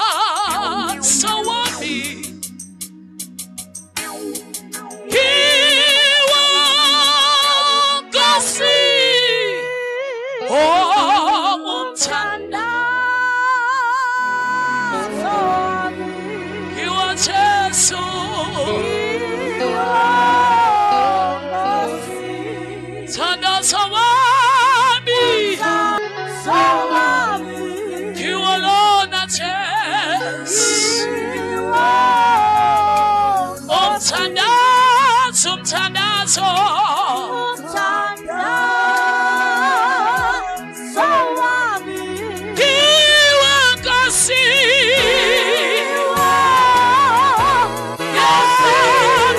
Umthandazo wami iwonkosi umthandazo iwaJesu umthandazo wami iwalona Jesu umthandazo iwonkosi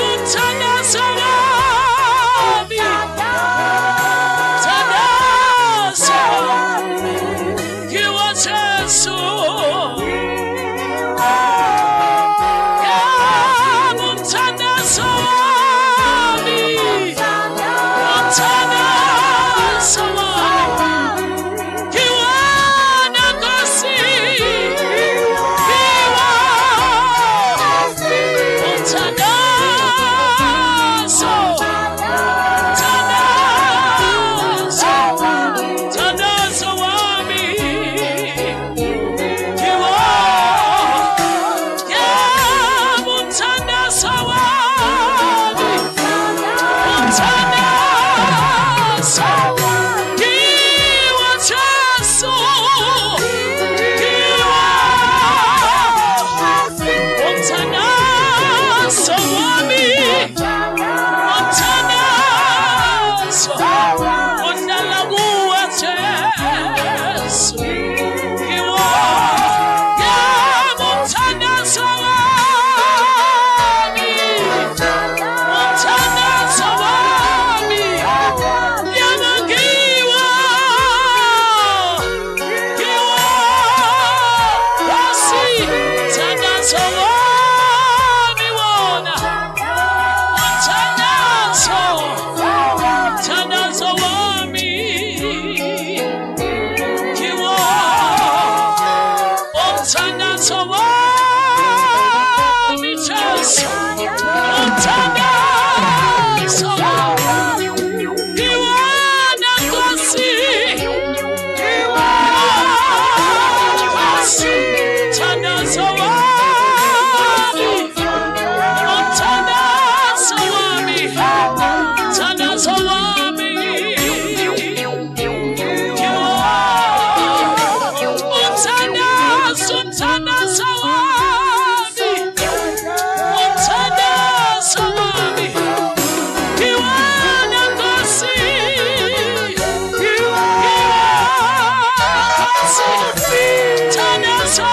umthandazo wami umthandazo iwaJesu umthandazo wami umthandazo wami iwana Nkosi umthandazo umthandazo wami umthandazo wami umthandazo iwaJesu umthandazo wami umthandazo ondala kuwe Jesu umthandazo wami umthandazo wami yanangiwa Nkosi umthandazo wami wona umthandazo wami umthandazo wami Jesu umthandazo wami iwana Nkosi umthandazo wami umthandazo wami umthandazo wami umthandazo wami umthandazo wami iwana Nkosi umthandazo